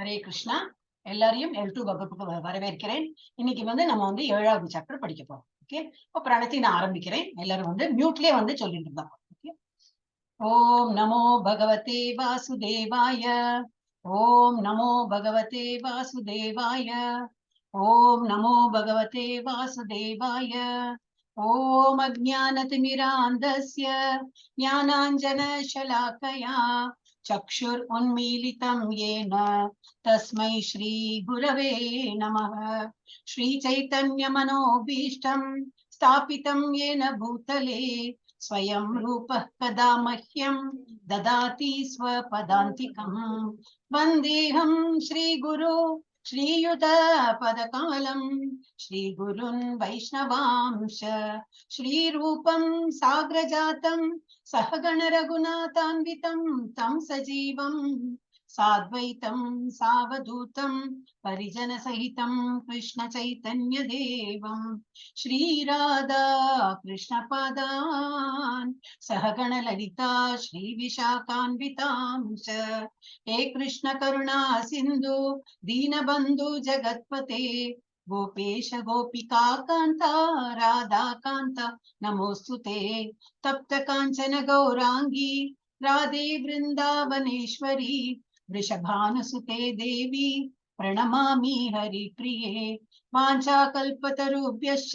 ஹரே கிருஷ்ணா. எல்லாரையும் L2 வகுப்புக்கு வரவேற்கிறேன். இன்னைக்கு நம்ம 7வது சாப்டர் படிக்க போறோம். ஓகே, இப்போ பிரணத்தி நான் ஆரம்பிக்கிறேன். எல்லாரும் மியூட்லயே சொல்லிட்டு இருந்தாங்க. ஓகே. ஓம் நமோ பகவதே வாசுதேவாய. ஓம் நமோ பகவதே வாசுதேவாய. ஓம் நமோ பகவதே வாசுதேவாய. ஓம் அஜ்ஞானதிமிராந்தஸ்ய ஞானாஞ்சனशलाकया चक्षुरुन्मीलितं येन तस्मै श्री गुरवे नमः। श्रीचैतन्यमनोभीष्टं स्थापितं येन भूतले स्वयं रूपः कदा मह्यं ददाति स्वपदान्तिकम्। वन्देऽहं श्रीगुरो श्रीयुतपदकमलं श्रीगुरुन् वैष्णवांश श्रीरूपं साग्रजातं सहगण रघुनाथान्वितं तं सजीवं साद्वैतं सावधूतं परिजन सहितं कृष्ण चैतन्य देवं श्रीराधा कृष्ण पादान् सहगण ललिता श्री विशाखान्वितांश। हे कृष्ण करुणा सिंधु दीनबंधु जगत्पते गोपेश गोपिका कांता राधा कांता नमोस्तुते। तप्त कांचन गौरांगी राधे वृंदावनेश्वरी वृषभानुसुते देवी प्रणमामि हरिप्रिये। वाञ्छाकल्पतरुभ्यश्च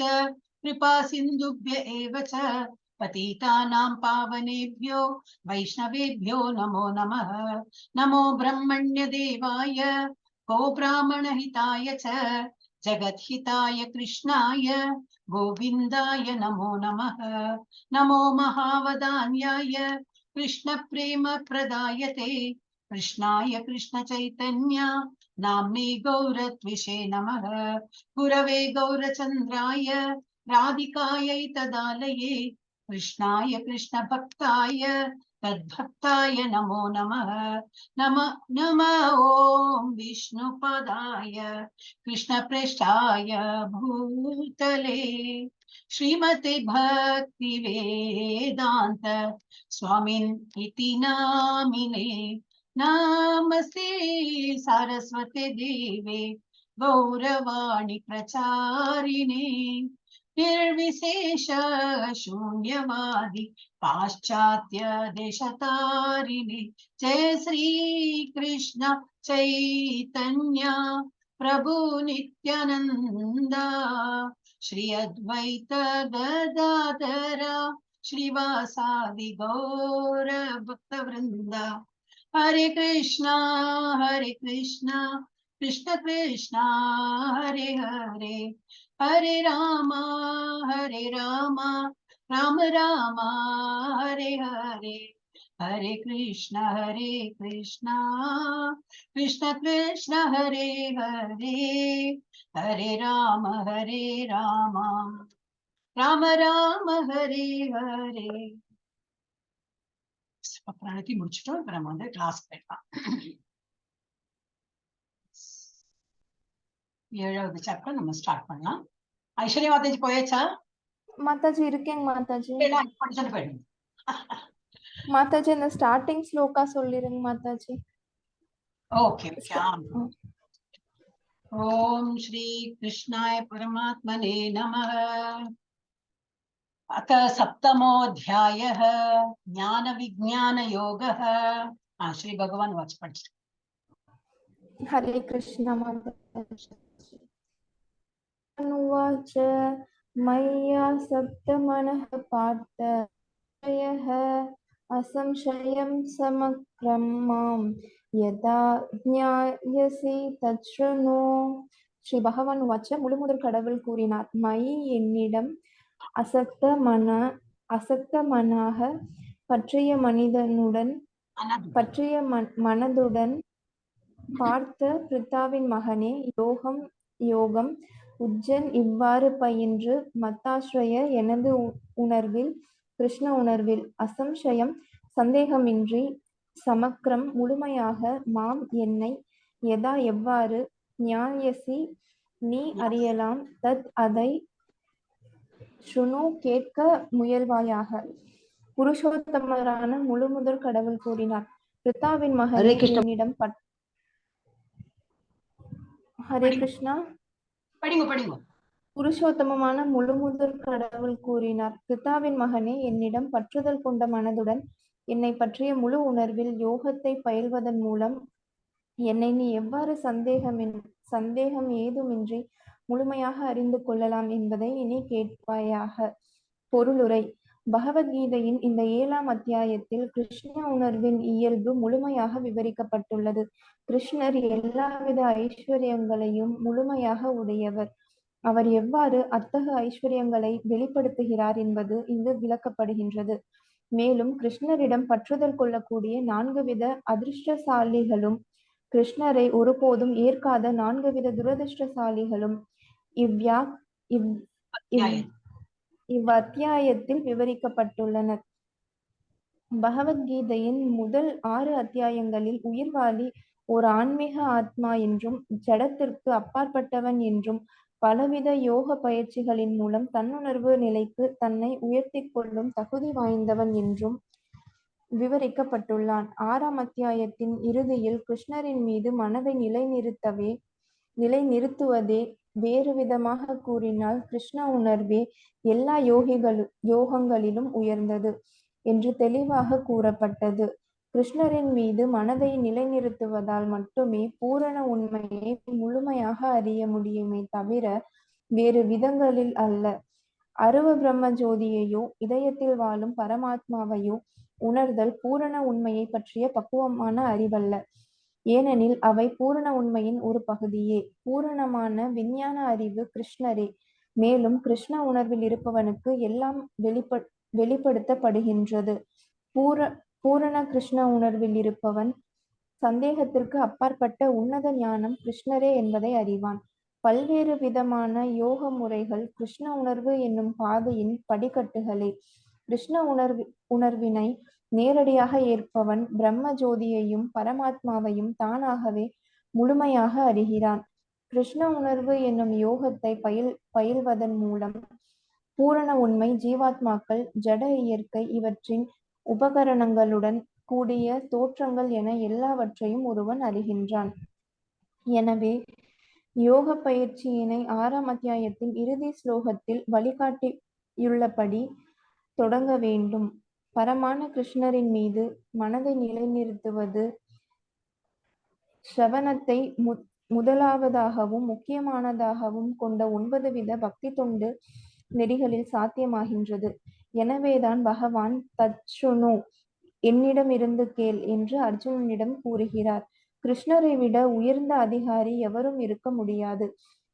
कृपा सिन्धुभ्य एव च पतितानां पावनेभ्यो वैष्णवेभ्यो नमो नमः। नमो ब्रह्मण्य देवाय गो ब्राह्मणहिताय च जगद्हिताय कृष्णाय गोविन्दाय नमो नमः। नमो महावदान्याय कृष्ण प्रेम प्रदायते कृष्णाय कृष्ण चैतन्य नाम्ने गौरत्विषे नमः। गुरवे गौरचन्द्राय राधिकायै तदालये कृष्णाय कृष्ण भक्ताय तद्भक्ताय नमो नमः। नमः ॐ विष्णुपदाय कृष्णप्रेष्ठाय भूतले श्रीमते भक्ति वेदांत स्वामिन् इति नामिने। नमस्ते सारस्वते देवे गौरवाणी प्रचारिणे निर्विशेष शून्यवादी पाश्चात्य देशतारिणे। जय श्री कृष्ण चैतन्य प्रभु नित्यानंदा श्री अद्वैत गदाधर श्रीवासादि गौर भक्त वृंदा। हरे कृष्णा कृष्ण कृष्ण हरे हरे हरे राम राम राम हरे हरे हरे कृष्ण कृष्ण कृष्ण हरे हरे हरे राम राम राम हरे हरे। பிரணத்தி முடிச்சிட்டோம். இப்ப நம்ம கிளாஸ் போயிடலாம். 7வது சாப்டர் நம்ம ஸ்டார்ட் பண்ணலாம். ஐஸ்வர்யா மாதாஜி போயாச்சா? மாதாஜி இருக்கேங்க மாதாஜி. படிச்சுட்டு போயிடுங்க மாதாஜி. இந்த ஸ்டார்டிங் ஸ்லோகா சொல்லிருங்க மாதாஜி. ஓகே. ஓம் ஸ்ரீ கிருஷ்ணாய பரமாத்மனே நமः। अथ सप्तमोऽध्यायः ज्ञान विज्ञान योगः। श्री भगवान वाच पढ़। हरे कृष्ण माताजी। अनुवाच मय्या सप्तमनः पार्थ असंशयं समग्रं मां यदा ज्ञायसि तच्छृणु। ஸ்ரீ பகவான் வாச்ச முழுமுதற் கடவுள் கூறினார், மயி என்னிடம் அசக்தமனாக பற்றிய மனதுடன் பார்த்த பிரித்தாவின் மகனே, யோகம் உஜ்ஜன் இவ்வாறு பயின்று மத்தாஸ்ரய எனது உணர்வில் கிருஷ்ண உணர்வில் அசம்சயம் சந்தேகமின்றி சமக்ரம் முழுமையாக மாம் என்னை யதா எவ்வாறு ஞாயசி நீ அறியலாம் தத் அதை ஸ்ருணு கேட்க முயல்வாயாக. புருஷோத்தமரான முழுமுதற் கடவுள் கூறினார், பிரித்தாவின் மகனே என்னிடம் ஹரே கிருஷ்ணா. படிங்க. புருஷோத்தமமான முழுமுதற் கடவுள் கூறினார், பிதாவின் மகனே, என்னிடம் பற்றுதல் கொண்ட மனதுடன் என்னை பற்றிய முழு உணர்வில் யோகத்தை பயில்வதன் மூலம் என்னை நீ எவ்வாறு சந்தேகம் ஏதுமின்றி முழுமையாக அறிந்து கொள்ளலாம் என்பதை இனி கேட்பாயாக. பொருளுரை. பகவத்கீதையின் இந்த 7ஆம் அத்தியாயத்தில் கிருஷ்ண உணர்வின் இயல்பு முழுமையாக விவரிக்கப்பட்டுள்ளது. கிருஷ்ணர் எல்லாவித ஐஸ்வர்யங்களையும் முழுமையாக உடையவர். அவர் எவ்வாறு அத்தகு ஐஸ்வர்யங்களை வெளிப்படுத்துகிறார் என்பது இங்கு விளக்கப்படுகின்றது. மேலும் கிருஷ்ணரிடம் பற்றுதல் கொள்ளக்கூடிய 4 வித அதிர்ஷ்டசாலிகளும் கிருஷ்ணரை ஒருபோதும் ஏற்காத 4 வித துரதிர்ஷ்டசாலிகளும் இவ்வத்தியாயத்தில் விவரிக்கப்பட்டுள்ளனர். பகவத்கீதையின் முதல் 6 அத்தியாயங்களில் உயிர்வாழி ஒரு ஆன்மீக ஆத்மா என்றும் ஜடத்திற்கு அப்பாற்பட்டவன் என்றும் பலவித யோக பயிற்சிகளின் மூலம் தன்னுணர்வு நிலைக்கு தன்னை உயர்த்தி கொள்ளும் தகுதி வாய்ந்தவன் என்றும் விவரிக்கப்பட்டுள்ளான். 6ஆம் அத்தியாயத்தின் இறுதியில் கிருஷ்ணரின் மீது மனதை நிலைநிறுத்துவதே, வேறு விதமாக கூறினால் கிருஷ்ண உணர்வே எல்லா யோகங்களிலும் உயர்ந்தது என்று தெளிவாக கூறப்பட்டது. கிருஷ்ணரின் மீது மனதை நிலைநிறுத்துவதால் மட்டுமே பூரண உண்மையை முழுமையாக அறிய முடியுமே தவிர வேறு விதங்களில் அல்ல. அருவ பிரம்ம ஜோதியையோ இதயத்தில் வாழும் பரமாத்மாவையோ உணர்தல் பூரண உண்மையை பற்றிய பக்குவமான அறிவல்ல. ஏனெனில் அவை பூரண உண்மையின் ஒரு பகுதியே. பூரணமான விஞ்ஞான அறிவு கிருஷ்ணரே. மேலும் கிருஷ்ண உணர்வில் இருப்பவனுக்கு எல்லாம் வெளிப்படுத்தப்படுகின்றது. பூரண கிருஷ்ண உணர்வில் இருப்பவன் சந்தேகத்திற்கு அப்பாற்பட்ட உன்னத ஞானம் கிருஷ்ணரே என்பதை அறிவான். பல்வேறு விதமான யோக முறைகள் கிருஷ்ண உணர்வு என்னும் பாதையின் படிக்கட்டுகளே. கிருஷ்ண உணர்வினை நேரடியாக ஏற்பவன் பிரம்ம ஜோதியையும் பரமாத்மாவையும் தானாகவே முழுமையாக அறிகிறான். கிருஷ்ண உணர்வு என்னும் யோகத்தை பயில்வதன் மூலம் பூரண உண்மை, ஜீவாத்மாக்கள், ஜட இயற்கை, இவற்றின் உபகரணங்களுடன் கூடிய தோற்றங்கள் என எல்லாவற்றையும் ஒருவன் அறிகின்றான். எனவே யோக பயிற்சியினை 6ஆம் அத்தியாயத்தின் இறுதி ஸ்லோகத்தில் வழிகாட்டியுள்ளபடி தொடங்க வேண்டும். பரமான கிருஷ்ணரின் மீது மனதை நிலைநிறுத்துவது ஸ்ரவணத்தை முதலாவதாகவும் முக்கியமானதாகவும் கொண்ட 9 வித பக்தி தொண்டு நெறிகளில் சாத்தியமாகின்றது. எனவேதான் பகவான் தத்சுணு, என்னிடமிருந்து கேள் என்று அர்ஜுனனிடம் கூறுகிறார். கிருஷ்ணரை விட உயர்ந்த அதிகாரி எவரும் இருக்க முடியாது.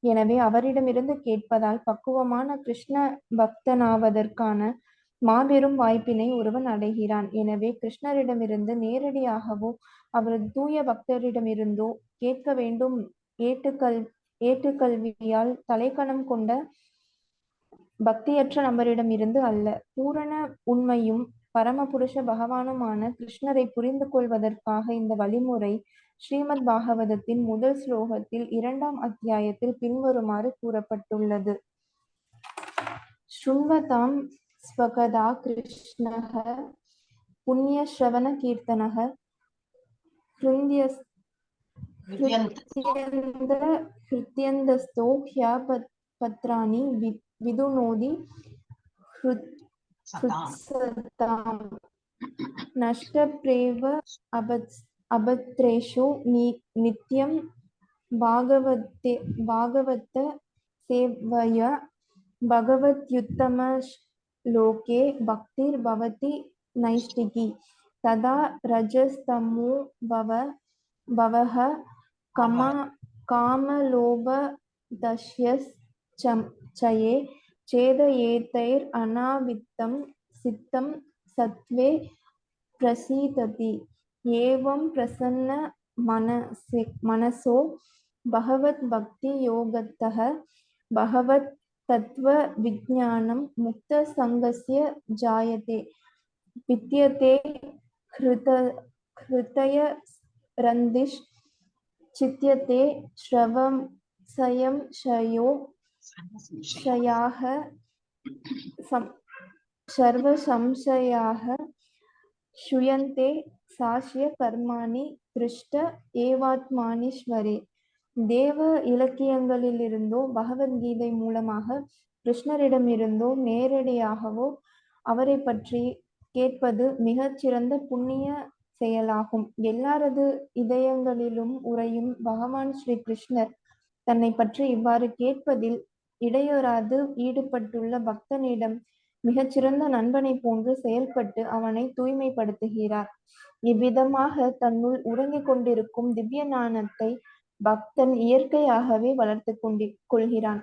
எனவே அவரிடமிருந்து கேட்பதால் பக்குவமான கிருஷ்ண பக்தனாவதற்கான மாபெரும் வாய்ப்பினை ஒருவன் அடைகிறான். எனவே கிருஷ்ணரிடமிருந்து நேரடியாகவோ அவரது தூய பக்தரிடமிருந்தோ கேட்க வேண்டும். ஏட்டுக்கல்வியால் தலைக்கணம் கொண்ட பக்தியற்ற நபரிடமிருந்து அல்ல. பூரண உண்மையும் பரமபுருஷ பகவானுமான கிருஷ்ணரை புரிந்து கொள்வதற்காக இந்த வழிமுறை ஸ்ரீமத் பாகவதத்தின் முதல் ஸ்லோகத்தில் 2ஆம் அத்தியாயத்தில் பின்வருமாறு கூறப்பட்டுள்ளது. ஸ்ருண்வதாம் ஸ்வகதா கிருஷ்ணஹ புண்ணிய ஸ்ரவண கீர்த்தனஹ ஹ்ருத்யந்தஸ்தோ ஹ்யபத்ராணி விதுனோதி ஹ்ருத்சதாம் நஷ்டப்ரேவ அபத்ரேஷு நித்யம் பாகவத சேவயா பகவத்யுத்தம லோகே பக்திர் பவதி நைஷ்டிகி ததா ரஜஸ்தமோ பவஹ காமலோப தஸ்யஸ் சயே சேதயேதைர் அநாவித்தம் சித்தம் சத்வே பிரசீததி ஏவம் பிரசன்ன மனசோ பகவத் பக்தி யோகத்தஹ பகவத் தத்துவ விஜ்ஞானம் முக்த சங்கஸ்ய ஜாயதே வித்யதே ஹ்ருதய ரந்திஷ் சித்யதே ஸ்ரவசயம் ஷயாஹ சர்வசம்சயாஹ ஷுயந்தே சாஸ்ய கர்மாணி திருஷ்ட ஏவாத்மானீஸ்வரே. தேவ இலக்கியங்களிலிருந்தோ பகவத்கீதை மூலமாக கிருஷ்ணரிடமிருந்தோ நேரடியாகவோ அவரை பற்றி கேட்பது மிகச் சிறந்த புண்ணிய செயலாகும். எல்லாரது இதயங்களிலும் உறையும் பகவான் ஸ்ரீ கிருஷ்ணர் தன்னை பற்றி இவ்வாறு கேட்பதில் இடையறாது ஈடுபட்டுள்ள பக்தனிடம் மிகச்சிறந்த நண்பனை போன்று செயல்பட்டு அவனை தூய்மைப்படுத்துகிறார். இவ்விதமாக தன்னுள் உறங்கிக் கொண்டிருக்கும் திவ்ய ஞானத்தை பக்தன் இயற்கையாகவே வளர்த்து கொள்கிறான்.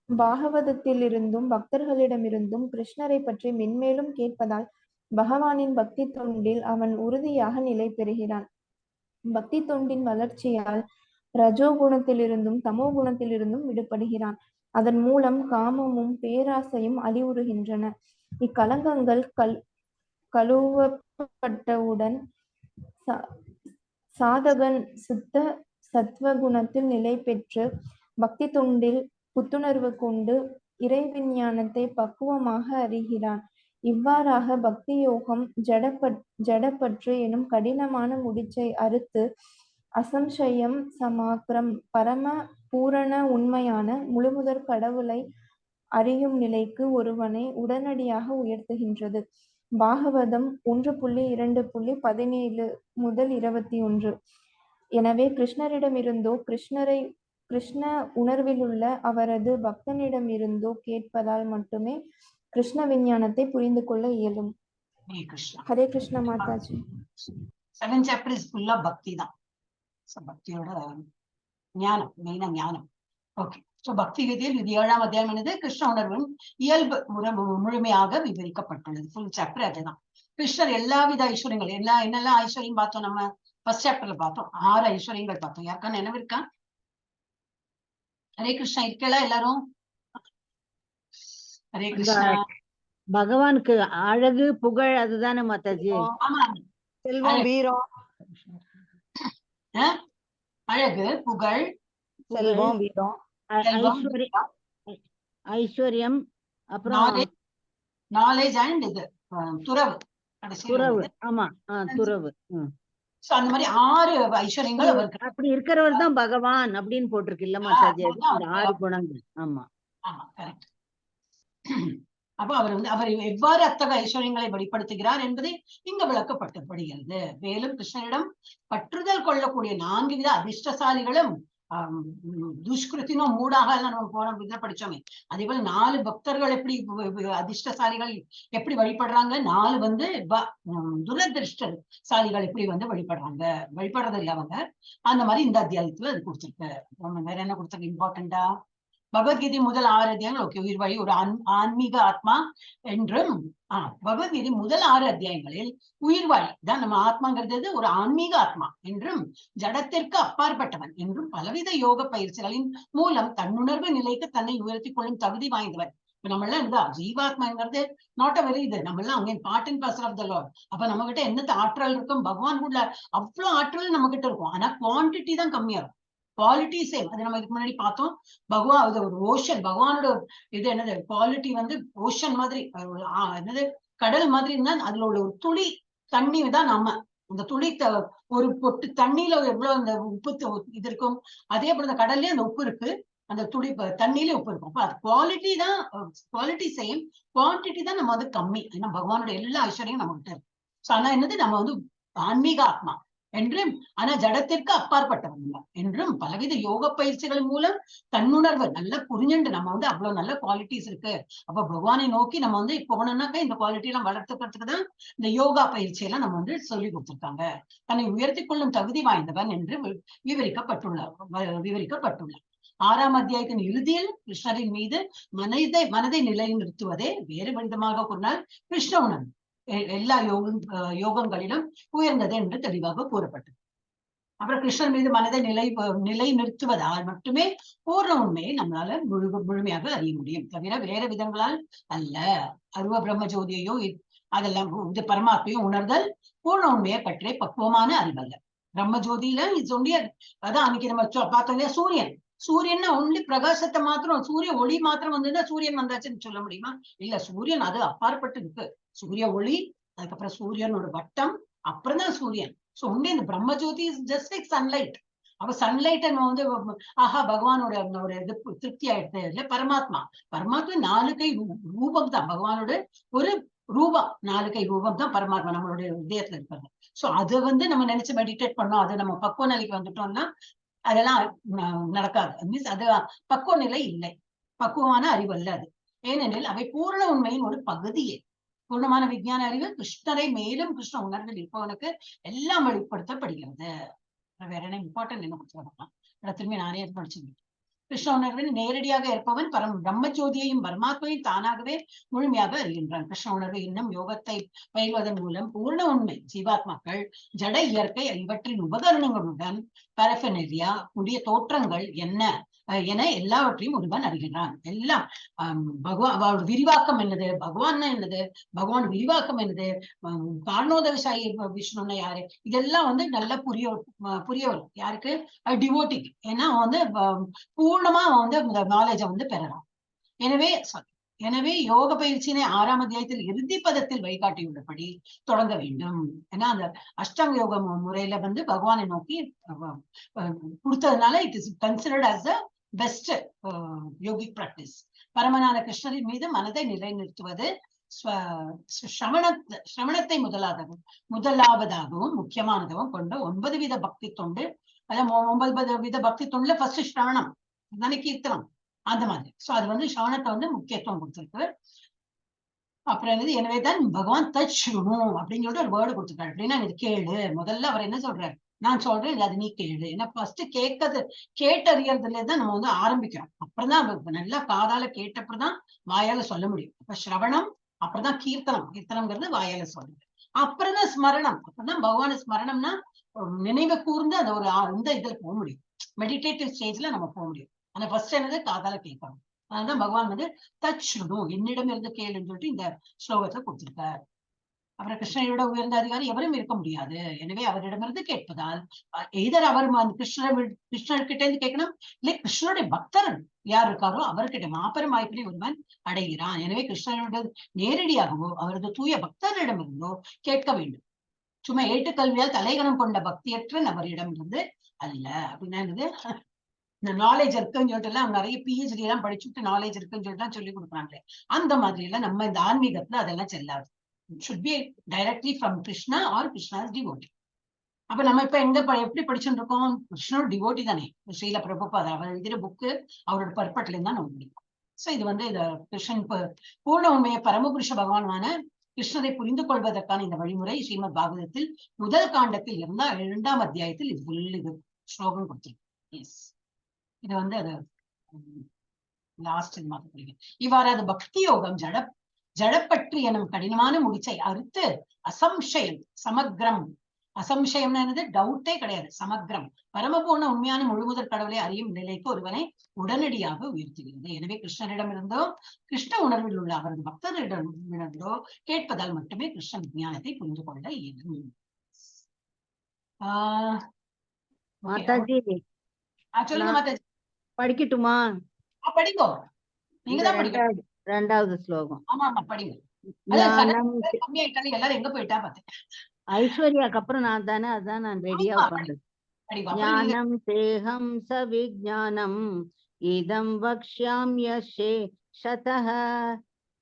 பாகவதத்திலிருந்தும் பக்தர்களிடமிருந்தும் கிருஷ்ணரை பற்றி மென்மேலும் கேட்பதால் பகவானின் பக்தி தொண்டில் அவன் உறுதியாக நிலை பெறுகிறான். பக்தி தொண்டின் வளர்ச்சியால் ரஜோகுணத்திலிருந்தும் தமோ குணத்திலிருந்தும் விடுபடுகிறான். அதன் மூலம் காமமும் பேராசையும் அழிவுறுகின்றன. இக்கலங்கங்கள் கழுவப்பட்டவுடன் சாதகன் சுத்த சத்வகுணத்தில் நிலை பெற்று பக்தி தொண்டில் புத்துணர்வு கொண்டு இறைவிஞ்ஞானத்தை பக்குவமாக அறிகிறான். இவ்வாறாக பக்தி யோகம் ஜடப்பற்று எனும் கடினமான முடிச்சை அறுத்து அசம்சயம் சமாக்கிரம் பரம பூரண உண்மையான முழுமுதற் கடவுளை அறியும் நிலைக்கு ஒருவனை உடனடியாக உயர்த்துகின்றது. பாகவதம் 1.2.17-21. எனவே கிருஷ்ணரிடமிருந்தோ கிருஷ்ண உணர்விலுள்ள அவரது பக்தனிடமிருந்தோ கேட்பதால் மட்டுமே கிருஷ்ண விஞ்ஞானத்தை புரிந்து கொள்ள இயலும். Hare Krishna Mataji. 7th chapter is full of பக்தி தான். பக்தியோட ஞானம், மெயினா ஞானம். ஓகே, சோ பக்தி கீதையில் இது 7ஆம் அத்தியாயம் என்னது? கிருஷ்ண உணர்வின் இயல்பு முழுமையாக விவரிக்கப்பட்டுள்ளது. ஃபுல் சாப்டர் அதுதான். கிருஷ்ணர் எல்லாவித ஐஸ்வர்யங்கள் என்னெல்லாம் ஐஸ்வர்யம் பார்த்தோம் நம்ம ஃபர்ஸ்ட் சாப்டர்ல பார்த்தோம். 6 ஐஸ்வர்யங்கள் பார்த்தோம். யாருக்கா நினைவு இருக்கா? ஹரே கிருஷ்ணா இருக்கல எல்லாரும்? ஹரே கிருஷ்ணா. பகவானுக்கு அழகு புகழ் அதுதானே மாதாஜி? ஆமா, செல்வம் வீரம். அழகு புகழ் செல்வம் வீரம் ஐஸ்வர்யம் அப்புறம் நாலேஜ் அண்ட் இது துறவு. துறவு. ஆமா, துறவு. சோ அந்த மாதிரி 6 ஐஸ்வர்யங்கள் அவருக்கு. அப்படி இருக்கிறவர் தான் பகவான் அப்படின்னு போட்டிருக்கு இல்ல மாதாஜி? 6 குணங்கள். ஆமா ஆமா, கரெக்ட். அப்போ அவர் எவ்வாறு அத்தகைய ஐஸ்வர்யங்களை வெளிப்படுத்துகிறார் என்பதை இங்க விளக்கப்பட்டப்படுகிறது. மேலும் கிருஷ்ணனிடம் பற்றுதல் கொள்ளக்கூடிய 4 வித அதிர்ஷ்டசாலிகளும் துஷ்கிருத்தினும் மூடாக நம்ம போன வித படிச்சோமே, அதே போல 4 பக்தர்கள் எப்படி அதிர்ஷ்டசாலிகள் எப்படி வழிபடுறாங்க, 4 துரதிருஷ்டசாலிகள் எப்படி வழிபடுறது இல்ல அவங்க. அந்த மாதிரி இந்த அத்தியாயத்துல அது கொடுத்திருக்கு. வேற என்ன கொடுத்திருக்கு இம்பார்ட்டண்டா? பகவத்கீதை முதல் 6 அத்தியாயங்கள் ஓகே, உயிர் வழி ஒரு ஆன்மீக ஆத்மா என்றும், பகவத்கீதை முதல் 6 அத்தியாயங்களில் உயிர் வழி தான் நம்ம ஆத்மாங்கிறது ஒரு ஆன்மீக ஆத்மா என்றும் ஜடத்திற்கு அப்பாற்பட்டவன் என்றும் பலவித யோக பயிற்சிகளின் மூலம் தன்னுணர்வு நிலைக்கு தன்னை உயர்த்தி கொள்ளும் தகுதி வாய்ந்தவன். இப்ப நம்ம எல்லாம் இருந்தா ஜீவாத்மாங்கிறது நாட் அ வெரி இது, நம்ம எல்லாம் அங்கே part and parcel of the lord. அப்ப நம்ம கிட்ட என்ன ஆற்றல் இருக்கும்? பகவான் கூட அவ்வளவு ஆற்றல் நம்ம கிட்ட இருக்கும். ஆனா குவான்டிட்டி தான் கம்மியா இருக்கும், குவாலிட்டி சேம். அது நம்ம இதுக்கு முன்னாடி பார்த்தோம். பகவான் ஒரு ஓஷன், பகவானோட இது என்னது குவாலிட்டி ஓஷன் மாதிரி, என்னது கடல் மாதிரி இருந்தா அதுல உள்ள ஒரு துளி தண்ணி தான் நம்ம. அந்த துளி ஒரு பொட்டு தண்ணியில எவ்வளவு அந்த உப்பு இது இருக்கும், அதே போல அந்த கடல்லயே அந்த உப்பு இருக்கு, அந்த துளி தண்ணியில உப்பு இருக்கும். அப்ப அது குவாலிட்டி தான், குவாலிட்டி சேம், குவான்டிட்டி தான் நம்ம கம்மி. ஏன்னா பகவானோட எல்லா ஐஸ்வர்யம் நம்ம கிட்ட இருக்கு. சோ ஆனா என்னது நம்ம ஆன்மீக ஆத்மா என்றும், ஆனா ஜடத்திற்கு அப்பாற்பட்டவங்க என்றும் பலவித யோக பயிற்சிகள் மூலம் தன்னுணர்வு நல்லா புரிஞ்சுண்டு நம்ம அவ்வளவு நல்ல குவாலிட்டிஸ் இருக்கு. அப்ப பகவானை நோக்கி நம்ம போனோம்னாக்கா இந்த குவாலிட்டி எல்லாம் வளர்த்துக்கிறதுக்கு தான் இந்த யோகா பயிற்சி எல்லாம் நம்ம சொல்லி கொடுத்திருக்காங்க. தன்னை உயர்த்தி கொள்ளும் தகுதி வாய்ந்தவன் என்று விவரிக்கப்பட்டுள்ளார். 6ஆம் அத்தியாயத்தின் இறுதியில் கிருஷ்ணரின் மீது மனதை நிலைநிறுத்துவதே வேறு விதமாக கூறினால் கிருஷ்ண உணர்வு எல்லா யோகங்களிலும் உயர்ந்தது என்று தெளிவாக கூறப்பட்டது. அப்புறம் கிருஷ்ணன் மீது மனதை நிலை நிறுத்துவதால் மட்டுமே பூர்ண உண்மையை நம்மளால முழுமையாக அறிய முடியும், தவிர வேற விதங்களால் அல்ல. அருவ பிரம்ம ஜோதியையோ அதெல்லாம் இது பரமாத்மையோ உணர்தல் பூர்ண உண்மையை பற்றிய பக்குவமான அறிவல்ல. பிரம்ம ஜோதியில அதான் அன்னைக்கு நம்ம பார்த்தோம் இல்லையா, சூரியன்னா ஒன்லி பிரகாசத்தை மாத்திரம், சூரிய ஒளி மாத்திரம் வந்ததுன்னா சூரியன் வந்தாச்சுன்னு சொல்ல முடியுமா? இல்ல, சூரியன் அது அப்பாற்பட்டு இருக்கு. சூரிய ஒளி, அதுக்கப்புறம் சூரியனோட வட்டம், அப்புறம் தான் சூரியன். சோ ஒன்லி இந்த பிரம்ம ஜோதி இஸ் ஜஸ்ட் லைக் சன்லைட். அப்ப சன்லைட் நம்ம வந்து ஆஹா பகவானோட ஒரு இது திருப்தி ஆயிடுது இல்ல. பரமாத்மா பரமாத்மா 4 கை ரூபம் தான் பகவானோட ஒரு ரூபம். 4 கை ரூபம் தான் பரமாத்மா நம்மளுடைய இதயத்துல இருக்கிறது. சோ அதை வந்து நம்ம நினைச்சு மெடிடேட் பண்ணோம். அது நம்ம பக்குவ நிலைக்கு வந்துட்டோம்னா அதெல்லாம் நடக்காது. மீன்ஸ் அது பக்குவ நிலை இல்லை, பக்குவமான அறிவு அல்ல அது. ஏனெனில் அவை பூரண உண்மையின் ஒரு பகுதியே. பூர்ணமான விஞ்ஞான அறிவு கிருஷ்ணரை மேலும் கிருஷ்ண உணர்வில் இருப்பவனுக்கு எல்லாம் வெளிப்படுத்தப்படுகிறது. வேற என்ன இம்பார்ட்டன்ட் என்ன கொடுத்துருக்காங்க திரும்பி நானே படிச்சிருக்கேன். கிருஷ்ண உணர்வில் நேரடியாக இருப்பவன் பிரம்மஜோதியையும் பரமாத்மையும் தானாகவே முழுமையாக அறிகின்றான். கிருஷ்ண உணர்வு இன்னும் யோகத்தை பயில்வதன் மூலம் பூர்ண உண்மை ஜீவாத்மாக்கள் ஜட இயற்கை இவற்றின் உபகரணங்களுடன் பரஃபெனலியா புதிய தோற்றங்கள் என்ன என எல்லாவற்றையும் ஒருவன் அறிகின்றான். எல்லாம் பகவான் விரிவாக்கம் என்னது, பகவான் என்னது, பகவான் விரிவாக்கம் என்னது, காரணோதவிசாயி விஷ்ணுன்னா யாரு, இதெல்லாம் வந்து நல்லா புரிய வரும் யாருக்கு, டிவோட்டிக்கு. ஏன்னா வந்து பூர்ணமா வந்து அந்த நாலேஜை வந்து பெறலாம். எனவே யோக பயிற்சியினை 6ஆம் அத்தியாயத்தில் இறுதி பதத்தில் வழிகாட்டியுள்ளபடி தொடங்க வேண்டும். ஏன்னா அந்த அஷ்டாங்க யோக முறையில வந்து பகவானை நோக்கி கொடுத்ததுனால it is considered as the best yogic practice. பரமனான கிருஷ்ணரின் மீது மனதை நிலைநிறுத்துவது சிரவணத்தை முதலாவதாகவும் முக்கியமானதாகவும் கொண்ட 9 வித பக்தி தொண்டு. அதான் 9 வித பக்தி தொண்டுல ஃபர்ஸ்ட் சிரவணம் தானே, கீர்த்தனம் அந்த மாதிரி. சோ அது வந்து சிரவணத்தை வந்து முக்கியத்துவம் கொடுத்திருக்கு. அப்புறம் என்னது, எனவேதான் பகவான் தச்சுணும் அப்படின்னு சொல்லிட்டு ஒரு வேர்டு கொடுத்துருக்காரு. அப்படின்னா இது கேளு. முதல்ல அவர் என்ன சொல்றாரு, நான் சொல்றேன் அது நீ கேளு. ஏன்னா ஃபர்ஸ்ட் கேட்டறியறதுல தான் நம்ம வந்து ஆரம்பிக்கிறோம். அப்புறம் தான் நல்லா காதால கேட்டப்பதான் வாயால சொல்ல முடியும். அப்ப சிரவணம், அப்புறம் தான் கீர்த்தனம்ங்கிறது வாயால சொல்றது. அப்புறம் தான் ஸ்மரணம். அப்பதான் பகவான ஸ்மரணம்னா நினைவை கூர்ந்து அந்த ஒரு இந்த இதுல போக முடியும், மெடிடேட்டிவ் ஸ்டேஜ்ல நம்ம போக முடியும். ஆனா ஃபர்ஸ்ட் என்னது காதால கேட்கணும். அதனாலதான் பகவான் வந்து தச்சுடும் என்னிடம் இருந்து கேளுன்னு சொல்லிட்டு இந்த ஸ்லோகத்தை கொடுத்திருக்காரு. அப்புறம் கிருஷ்ணரோட உயர்ந்த அதிகாரி எவரும் இருக்க முடியாது. எனவே அவரிடமிருந்து கேட்பதால் எதர் அவர் கிருஷ்ணர்கிட்ட இருந்து கேட்கணும், இல்லை கிருஷ்ணனுடைய பக்தர் யார் இருக்காரோ அவர்கிட்ட மாபெரும் வாய்ப்பினை ஒருவன் அடைகிறான். எனவே கிருஷ்ணனோட நேரடியாகவோ அவரது தூய பக்தரிடமிருந்தோ கேட்க வேண்டும். சும்மா ஏட்டுக்கல்வியால் தலைகணம் கொண்ட பக்தியற்ற நபரிடமிருந்து அல்ல. அப்படின்னா என்னது, இந்த நாலேஜ் இருக்குன்னு சொல்லிட்டு எல்லாம் நிறைய பிஹெச்டி எல்லாம் படிச்சுட்டு நாலேஜ் இருக்குன்னு சொல்லிட்டு சொல்லி கொடுக்குறாங்களே, அந்த மாதிரி எல்லாம் நம்ம இந்த ஆன்மீகத்துல அதெல்லாம் செல்லாது. should be directly from Krishna or Krishna's devotee. அப்ப நம்ம இப்ப எப்படி படிச்சுட்டு இருக்கோம், கிருஷ்ணோட டிவோட்டி தானே. ஸ்ரீல பிரபுபாதா அவர் எழுதிய புக்கு அவரோட பர்பட்ல இருந்தா நம்ம முடியும். சோ இது வந்து இந்த கிருஷ்ணன் பூர்ண உண்மையை பரமபுருஷ பகவானான கிருஷ்ணரை புரிந்து கொள்வதற்கான இந்த வழிமுறை ஸ்ரீமத் பாகவதத்தில் முதல் காண்டத்தில் இருந்தா 2ஆம் அத்தியாயத்தில் இது ஃபுல் இது ஸ்லோகம் கொடுத்திருக்கு. எஸ், இது வந்து அது லாஸ்ட் மாதிரி புரியும். இவ்வாறு அது பக்தி யோகம் ஜடப்பற்றி எனும் கடினமான முடிச்சை அறுத்து அசம்சயம் சமக்ரம், அசம்சயம்னா என்னது, டவுட்டே கிடையாது, சமக்ரம் பரமபூர்ண உண்மையான முழுமுதற் கடவுளை அறியும் நிலைக்கு ஒருவனை உடனடியாக உயர்த்துகிறது. எனவே கிருஷ்ணரிடமிருந்தோ கிருஷ்ண உணர்வில் உள்ள அவரது பக்தரிடமிருந்தோ கேட்பதால் மட்டுமே கிருஷ்ண விஞ்ஞானத்தை புரிந்து கொள்ள இயலும். சொல்லுங்க மாதாஜி. படிக்கட்டுமா? படிங்கோ, நீங்க தான் படிக்கணும். 2வது ஸ்லோகம். ஆமா ஆமா படிங்க. எல்லாரும் எங்க போயிட்டா பார்த்தேன். ஐஸ்வர்யாக்கு அப்புறம் நான் தானே, அதான் நான் ரெடியா உட்கார்ந்தேன். ஞானம் தேகம் சவிஜ்ஞானம் இதம் வக்ஷ்யாம்யஷே ஷதஹ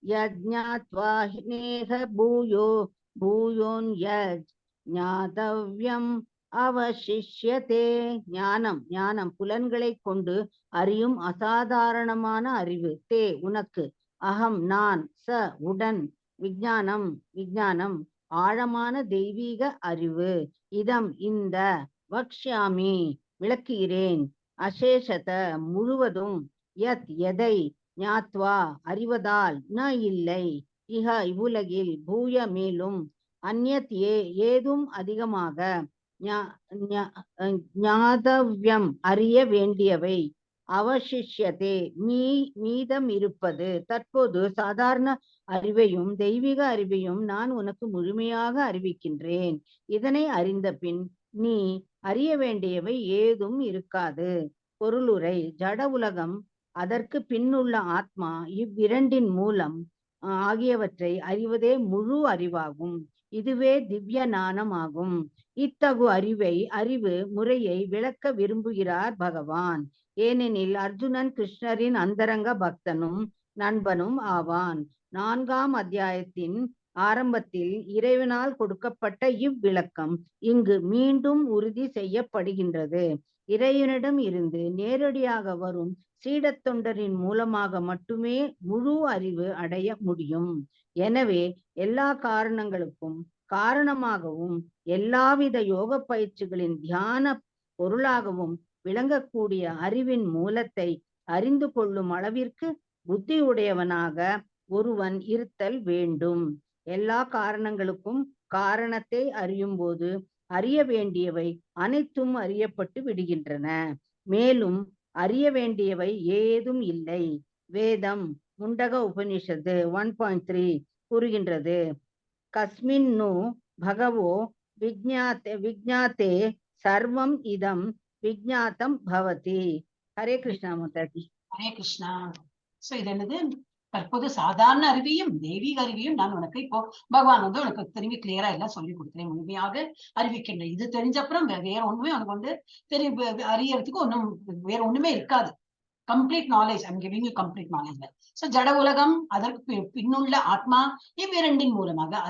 யஜ்ஞாத்வா நேஹ பூயோன் ஞாதவ்யம் அவசிஷ்யதே. ஞானம் புலன்களை கொண்டு அறியும் அசாதாரணமான அறிவு. தே உனக்கு, அகம் நான், ச உடன், விஞ்ஞானம் ஆழமான தெய்வீக அறிவு, இதம் இந்த, வக்ஷ்யாமி விளக்குகிறேன், அசேஷத முழுவதும், யத் எதை, ஞாத்வா அறிவதால், ந இல்லை, இஹ இவ்வுலகில், பூய மேலும், அந்யத் ஏதும் அதிகமாக, ஞாதவ்யம் அறிய வேண்டியவை, அவசிஷ்யதே மீதம் இருப்பது. தற்போது சாதாரண அறிவையும் தெய்வீக அறிவையும் நான் உனக்கு முழுமையாக அறிவிக்கின்றேன். இதனை அறிந்த பின் நீ அறிய வேண்டியவை ஏதும் இருக்காது. பொருளுரை. ஜட உலகம், அதற்கு பின்னுள்ள ஆத்மா, இவ்விரண்டின் மூலம் ஆகியவற்றை அறிவதே முழு அறிவாகும். இதுவே திவ்ய ஞானம் ஆகும். இத்தகு அறிவு முறையை விளக்க விரும்புகிறார் பகவான். ஏனெனில் அர்ஜுனன் கிருஷ்ணரின் அந்தரங்க பக்தனும் நண்பனும் ஆவான். 4ஆம் அத்தியாயத்தின் ஆரம்பத்தில் இறைவனால் கொடுக்கப்பட்ட இவ்விளக்கம் இங்கு மீண்டும் உறுதி செய்யப்படுகின்றது. இறைவனிடம் இருந்து நேரடியாக வரும் சீடத்தொண்டரின் மூலமாக மட்டுமே முழு அறிவு அடைய முடியும். எனவே எல்லா காரணங்களுக்கும் காரணமாகவும் எல்லாவித யோக பயிற்சிகளின் தியான பொருளாகவும் விளங்கக்கூடிய அறிவின் மூலத்தை அறிந்து கொள்ளும் அளவிற்கு புத்தியுடையவனாக ஒருவன் இருத்தல் வேண்டும். எல்லா காரணங்களுக்கும் காரணத்தை அறியும் போது அறிய வேண்டியவை அனைத்தும் அறியப்பட்டு விடுகின்றன. மேலும் அறிய வேண்டியவை ஏதும் இல்லை. வேதம் முண்டக உபனிஷத்து 1.3 கூறுகின்றது, கஸ்மின் நு பகவோ விஜ்ஞாத்தே சர்வம் இதம் விஜ்ஞாத்தம் பவதி. ஹரே கிருஷ்ணா மாதாஜி. ஹரே கிருஷ்ணா. சோ இது என்னது, தற்போது சாதாரண அறிவையும் தெய்வீக அறிவையும் நான் உனக்கு இப்போ பகவான் வந்து உனக்கு திரும்பி கிளியரா எல்லாம் சொல்லி கொடுக்கிறேன், முழுமையாக அறிவிக்கின்றேன். இது தெரிஞ்ச அப்புறம் வேற ஒண்ணுமே உனக்கு வந்து அறியறதுக்கு ஒண்ணும் வேற ஒண்ணுமே இருக்காது. Complete knowledge, I'm giving you complete knowledge. So ஜட உலகம், அதற்கு பின்னுள்ள ஆத்மா, இவ்விரண்டின் மூலமாக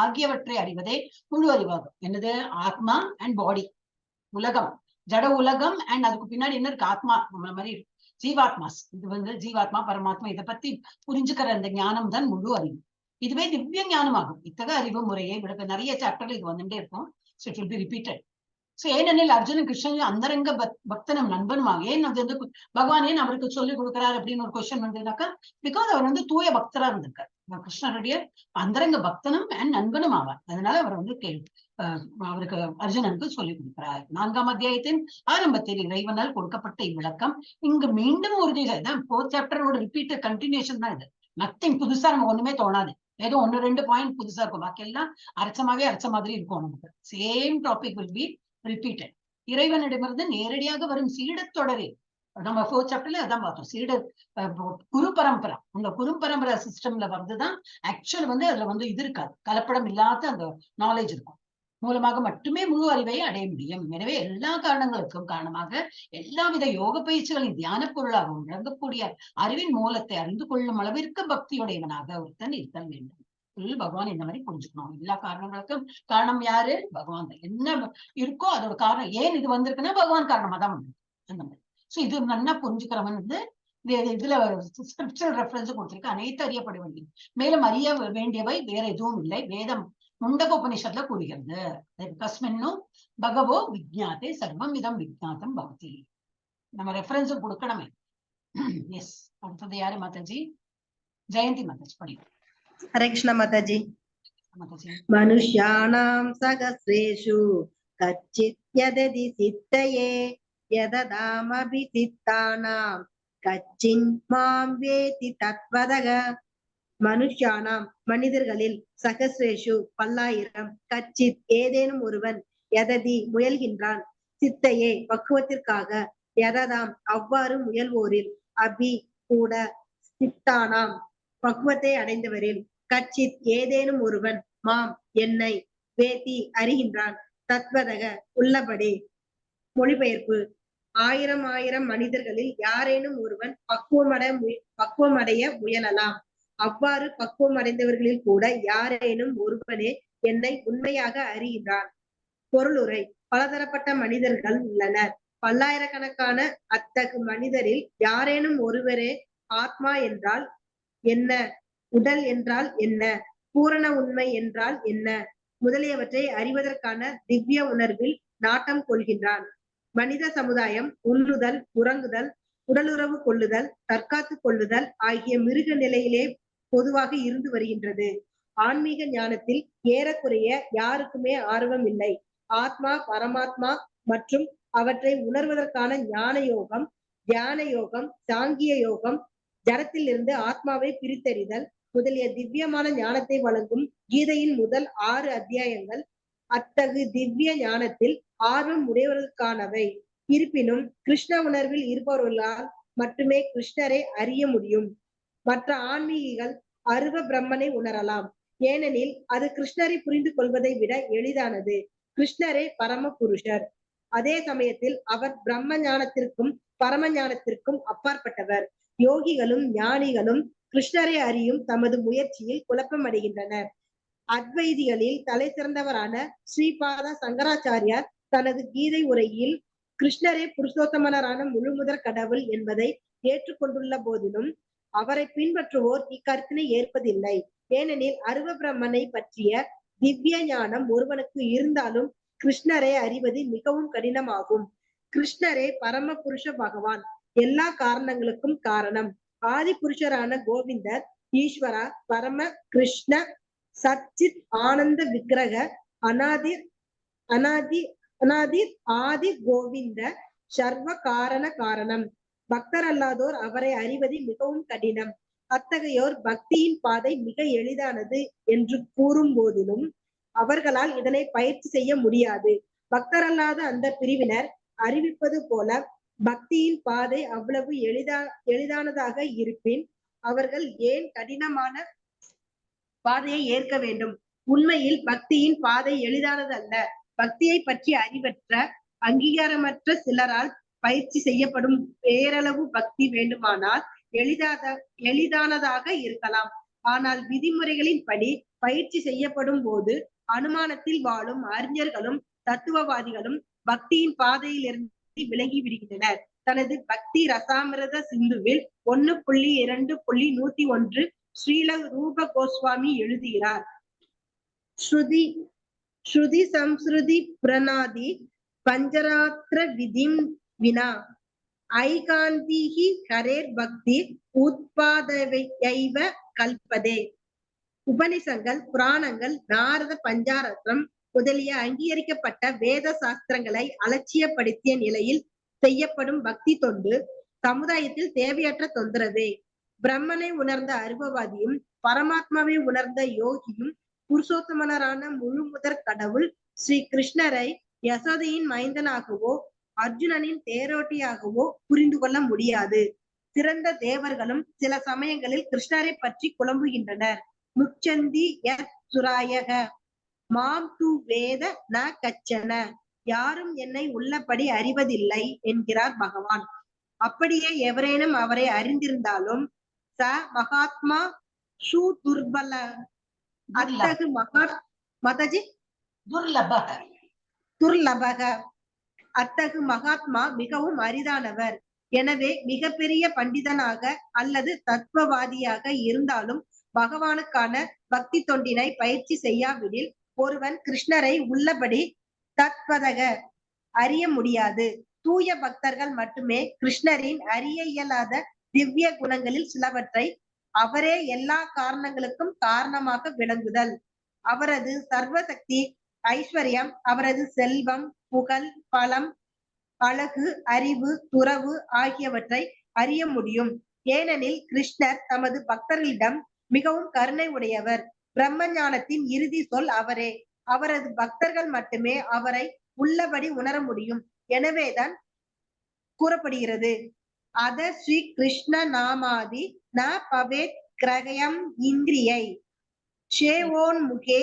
ஆகியவற்றை அறிவதே முழு அறிவாகும். என்னது, ஆத்மா அண்ட் பாடி, உலகம், ஜட உலகம் அண்ட் அதுக்கு பின்னாடி என்ன இருக்கு, ஆத்மா, நம்மள மாதிரி ஜீவாத்மாஸ். இது வந்து ஜீவாத்மா பரமாத்மா, இதை பத்தி புரிஞ்சுக்கிற அந்த ஞானம் தான் முழு அறிவு. இதுவே திவ்ய ஞானமாகும். இத்தகைய அறிவு முறையை விட நிறைய சாப்டர்ல இது வந்துட்டே இருக்கும். So it will be repeated. So ஏனெனில் அர்ஜுனன் கிருஷ்ணன் அந்தரங்க பக்தனும் நண்பனுமாக, ஏன் அது வந்து பகவான் ஏன் அவருக்கு சொல்லிக் கொடுக்கிறார் அப்படின்னு ஒரு கொஸ்டின் வந்ததுனாக்கா, பிகாஸ் அவர் வந்து தூய பக்தரா இருந்திருக்கார். கிருஷ்ணருடைய அந்தரங்க பக்தனும் அண்ட் நண்பனும் ஆவார். அதனால அவர் வந்து அவருக்கு அர்ஜுனனுக்கு சொல்லிக் கொடுக்கிறார். 4ஆம் அத்தியாயத்தின் ஆரம்பத்தில் இறைவனால் கொடுக்கப்பட்ட இவ்விளக்கம் இங்கு மீண்டும் உறுதி செய்தான். 4th சாப்டரோட ரிப்பீட் கண்டினியூஷன் தான் இது. நத்திங் புதுசா நமக்கு ஒண்ணுமே தோணாது. ஏதோ 1-2 பாயிண்ட் புதுசா இருக்கும், பாக்கி எல்லாம் அரைச்ச மாதிரி இருக்கும். நமக்கு same topic will be repeated. இறைவனிடமிருந்து நேரடியாக வரும் சீடத்தொடரே நம்ம 4th சாப்டர்ல அதான் பார்த்தோம். சீடர் குரு பரம்பரா, அந்த குரு பரம்பரா சிஸ்டம்ல வருதுதான் ஆக்சுவல் வந்து அதுல வந்து இது இருக்காது, கலப்படம் இல்லாத அந்த நாலேஜ் இருக்கும். மூலமாக மட்டுமே முழு அறிவை அடைய முடியும். எனவே எல்லா காரணங்களுக்கும் காரணமாக எல்லாவித யோக பயிற்சிகளின் தியான பொருளாகவும் விளங்கக்கூடிய அறிவின் மூலத்தை அறிந்து கொள்ளும் அளவிற்கு பக்தியுடையவனாக ஒருத்தன் இருத்தல் வேண்டும். பகவான் இந்த மாதிரி புரிஞ்சுக்கணும். எல்லா காரணங்களுக்கும் காரணம் யாரு, பகவான் தான். என்ன இருக்கோ அதோட காரணம், ஏன் இது வந்திருக்குன்னா பகவான் காரணமா தான் வந்திருக்கு, அந்த மாதிரி. சோ இது நல்லா புரிஞ்சுக்கிறவன் வந்து இதுல ஸ்கிரிப்சுரல் ரெஃபரன்ஸ் கொடுத்திருக்கு, அனைத்து அறியப்பட வேண்டியது, மேலும் அறிய வேண்டியவை வேற எதுவும் இல்லை. வேதம் முண்டக உபனிஷத்துல கூறுகிறது, கஸ்மின்னு பகவோ விஜ்ஞாத்தே சர்வம் இதம் விஜ்ஞாத்தம் பவதி. நம்ம ரெஃபரன்ஸ் கொடுக்கணுமே. எஸ், அடுத்தது யாரு மாதாஜி? ஜெயந்தி மாதாஜி படிக்கும். ஹரே கிருஷ்ண மாதாஜி. மாதாஜி. மனுஷ்யானாம் சகஸ்ரேஷு கச்சித் யததி சித்தயே யததாமபி சித்தானாம் கச்சின் மாம் வேதி தத்வதக. மனுஷ்யானாம் மனிதர்களில் சகஸ்ரேஷு பல்லாயிரம் கச்சித் ஏதேனும் ஒருவன் யததி முயல்கின்றான் சித்தையே பக்குவத்திற்காக யததாம் அவ்வாறு முயல்வோரில் அபி கூட சித்தானாம் பக்குவத்தை அடைந்தவரில் கச்சித் ஏதேனும் ஒருவன் மாம் என்னை வேதி அறிகின்றான் தத்வதக உள்ளபடி. மொழிபெயர்ப்பு: ஆயிரம் மனிதர்களில் யாரேனும் ஒருவன் பக்குவமடைய முயலலாம். அவ்வாறு பக்குவம் அடைந்தவர்களில் கூட யாரேனும் ஒருவனே என்னை உண்மையாக அறிகின்றான். பொருளுரை: பலதரப்பட்ட மனிதர்கள் உள்ளனர். பல்லாயிரக்கணக்கான அத்தகு மனிதரில் யாரேனும் ஒருவரே ஆத்மா என்றால் என்ன, உடல் என்றால் என்ன, பூரண உண்மை என்றால் என்ன முதலியவற்றை அறிவதற்கான திவ்ய உணர்வில் நாட்டம் கொள்கின்றான். மனித சமுதாயம் உண்ணுதல், உறங்குதல், உடலுறவு கொள்ளுதல், தற்காத்து கொள்ளுதல் ஆகிய மிருக நிலையிலே பொதுவாக இருந்து வருகின்றது. ஆன்மீக ஞானத்தில் ஏறக்குறைய யாருக்குமே ஆர்வம் இல்லை. ஆத்மா, பரமாத்மா மற்றும் அவற்றை உணர்வதற்கான ஞான யோகம், தியான யோகம், சாங்கிய யோகம், ஜடத்தில் இருந்து ஆத்மாவை பிரித்தறிதல் முதலிய திவ்யமான ஞானத்தை வழங்கும் கீதையின் முதல் 6 அத்தியாயங்கள் அத்தகு திவ்ய ஞானத்தில் ஆர்வம் உடையவர்களுக்கானவை. இருப்பினும் கிருஷ்ண உணர்வில் இருப்பவர்களால் மட்டுமே கிருஷ்ணரை அறிய முடியும். மற்ற ஆன்மீகிகள் அருவ பிரம்மனை உணரலாம். ஏனெனில் அது கிருஷ்ணரை புரிந்து கொள்வதை விட எளிதானது. கிருஷ்ணரே பரம புருஷர். அதே சமயத்தில் அவர் பிரம்ம ஞானத்திற்கும் பரம ஞானத்திற்கும் அப்பாற்பட்டவர். யோகிகளும் ஞானிகளும் கிருஷ்ணரை அறியும் தமது முயற்சியில் குழப்பமடைகின்றனர். அத்வைதிகளில் தலை சிறந்தவரான ஸ்ரீபாத சங்கராச்சாரியார் தனது கீதை உரையில் கிருஷ்ணரே புருஷோத்தமனரான முழுமுதற் கடவுள் என்பதை ஏற்றுக்கொண்டுள்ள போதிலும் அவரை பின்பற்றுவோர் இக்கருத்தினை ஏற்பதில்லை. ஏனெனில் அருவ பிரம்மனை பற்றிய திவ்ய ஞானம் ஒருவனுக்கு இருந்தாலும் கிருஷ்ணரை அறிவது மிகவும் கடினமாகும். கிருஷ்ணரே பரம புருஷ பகவான், எல்லா காரணங்களுக்கும் காரணம். ஆதி புருஷரான கோவிந்தர் ஈஸ்வரா பரம கிருஷ்ண சச்சித் ஆனந்த விக்கிரக அநாதிர் அநாதி அநாதிர் ஆதி கோவிந்த சர்வ காரண காரணம். பக்தர் அல்லாதோர் அவரை அறிவது மிகவும் கடினம். அத்தகையோர் பக்தியின் பாதை மிக எளிதானது என்று கூறும் போதிலும் அவர்களால் இதனை பயிற்சி செய்ய முடியாது. பக்தரல்லாத அந்த பிரிவினர் அறிவிப்பது போல பக்தியின் பாதை அவ்வளவு எளிதானதாக இருப்பின் அவர்கள் ஏன் கடினமான பாதையை ஏற்க வேண்டும்? உண்மையில் பக்தியின் பாதை எளிதானது அல்ல. பக்தியை பற்றி அறிவற்ற அங்கீகாரமற்ற சிலரால் பயிற்சி செய்யப்படும் பேரளவு பக்தி வேண்டுமானால் எளிதானதாக இருக்கலாம். ஆனால் விதிமுறைகளின் படி பயிற்சி செய்யப்படும் போது அனுமானத்தில் வாழும் அறிஞர்களும் தத்துவவாதிகளும் பக்தியின் பாதையில் இருந்து விலகி விடுகின்றனர். தனது பக்தி ரசாமிரத சிந்துவில் 1.2.101 ஸ்ரீல ரூப கோஸ்வாமி எழுதுகிறார். ஸ்ருதி சம்ஸ்ருதி பிரணாதி பஞ்சராத்திர விதிம் வினா ஐகாந்திஹி ஹரேர் பக்தி உத்பாதவையைவ கல்பதே. உபனிஷங்கள், புராணங்கள், நாரத பஞ்சாரத்ரம் முதலிய அங்கீகரிக்கப்பட்ட வேத சாஸ்திரங்களை அலட்சியப்படுத்திய நிலையில் செய்யப்படும் பக்தி தொண்டு சமுதாயத்தில் தேவையற்ற தொந்தரவே. பிரம்மனை உணர்ந்த அருபவாதியும் பரமாத்மாவை உணர்ந்த யோகியும் புருஷோத்தமனரான முழு முதற் கடவுள் ஸ்ரீ கிருஷ்ணரை யசோதையின் மைந்தனாகவோ அர்ஜுனனின் தேரோட்டியாகவோ புரிந்து கொள்ள முடியாது. சிறந்த தேவர்களும் சில சமயங்களில் கிருஷ்ணரை பற்றி குழம்புகின்றனர். முச்சந்தி சுராயக மாம் து வேத ந கச்சன, யாரும் என்னை உள்ளபடி அறிவதில்லை என்கிறார் பகவான். அப்படியே எவரேனும் அவரை அறிந்திருந்தாலும் ச மகாத்மா சு துர்பல அத்தகு மதஜி துர்லபக அத்தகு மகாத்மா மிகவும் அரிதானவர். எனவே மிகப்பெரிய பண்டிதனாக அல்லது தத்துவவாதியாக இருந்தாலும் பகவானுக்கான பக்தி தொண்டினை பயிற்சி செய்யாவிடில் ஒருவன் கிருஷ்ணரை உள்ளபடி தத்வதக அறிய முடியாது. தூய பக்தர்கள் மட்டுமே கிருஷ்ணரின் அறிய இயலாத திவ்ய குணங்களில் சிலவற்றை அவரே எல்லா காரணங்களுக்கும் காரணமாக விளங்குதல், அவரது சர்வசக்தி, ஐஸ்வர்யம், அவரது செல்வம், புகழ், பலம், அழகு, அறிவு, துறவு ஆகியவற்றை அறிய முடியும். ஏனெனில் கிருஷ்ணர் தமது பக்தர்களிடம் மிகவும் கருணை உடையவர். பிரம்ம ஞானத்தின் இறுதி சொல் அவரே. அவரது பக்தர்கள் மட்டுமே அவரை உள்ளபடி உணர முடியும். எனவேதான் கூறப்படுகிறது, அத ஸ்ரீ கிருஷ்ண நாமாதி ந பவேத் கிரகயம் இந்திரியை ஷேவோன் முகே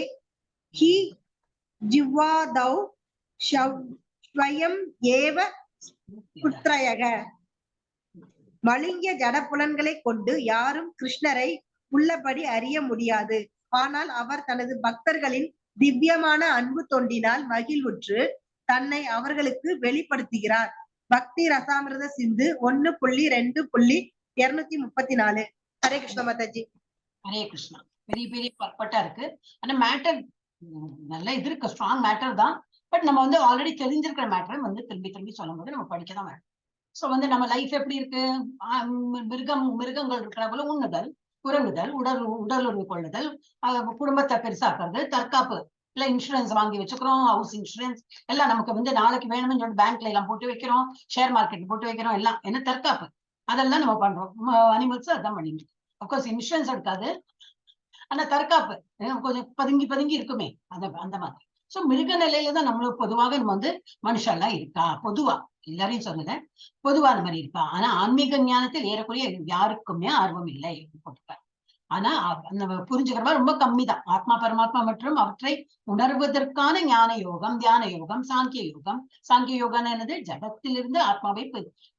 ஹி ஜிவாதௌ ஸ்வயம் ஏவ புத்ரயக. மலிங்க ஜட புலன்களை கொண்டு யாரும் கிருஷ்ணரை உள்ளபடி அறிய முடியாது. ஆனால் அவர் தனது பக்தர்களின் திவ்யமான அன்பு தொண்டினால் மகிழ்வுற்று தன்னை அவர்களுக்கு வெளிப்படுத்துகிறார். பக்தி ரசாமிரத சிந்து 1.2.234. ஹரே கிருஷ்ண மாதாஜி. ஹரே கிருஷ்ணா. பெரிய பெரிய பர்பட்டா இருக்கு. ஆனா மேட்டர் நல்ல இது இருக்கு, ஸ்ட்ராங் மேட்டர் தான். பட் நம்ம வந்து ஆல்ரெடி தெரிஞ்சிருக்கிற மேட்டர் வந்து திரும்பி திரும்பி சொல்லும் போது நம்ம படிக்கதான் வேணும். சோ வந்து நம்ம லைஃப் எப்படி இருக்கு, மிருகங்கள் இருக்கிற போல உண்ணுதல், குரங்குதல், உடலுறவு கொள்ளுதல், குடும்பத்தை பெருசாக்குறது, தற்காப்பு, இல்ல இன்சூரன்ஸ் வாங்கி வச்சுக்கிறோம், ஹவுஸ் இன்சூரன்ஸ் எல்லாம் நமக்கு வந்து நாளைக்கு வேணும்னு சொல்லி பேங்க்ல எல்லாம் போட்டு வைக்கிறோம், ஷேர் மார்க்கெட் போட்டு வைக்கிறோம், எல்லாம் என்ன தற்காப்பு, அதெல்லாம் நம்ம பண்றோம். அனிமல்ஸ் அதான் பண்ணிட்டு. அப்கோர்ஸ் இன்சூரன்ஸ் எடுக்காது, ஆனா தற்காப்பு கொஞ்சம் பதுங்கி இருக்குமே, அந்த மாதிரி. சோ மிருக நிலையில தான் நம்மளுக்கு பொதுவாக நம்ம வந்து மனுஷெல்லாம் இருக்கா, பொதுவா எல்லாரையும் சொல்லல, பொதுவா அந்த மாதிரி இருக்கா. ஆனா ஆன்மீக ஞானத்தில் ஏறக்குறைய யாருக்குமே ஆர்வம் இல்லை போட்டுப்பார். ஆனா நம்ம புரிஞ்சுக்கிறவா ரொம்ப கம்மி தான். ஆத்மா பரமாத்மா மற்றும் அவற்றை உணர்வதற்கான ஞான யோகம், தியான யோகம், சாங்கிய யோகம். சாங்கிய யோகம்னா என்னது? ஜடத்திலிருந்து ஆத்மாவை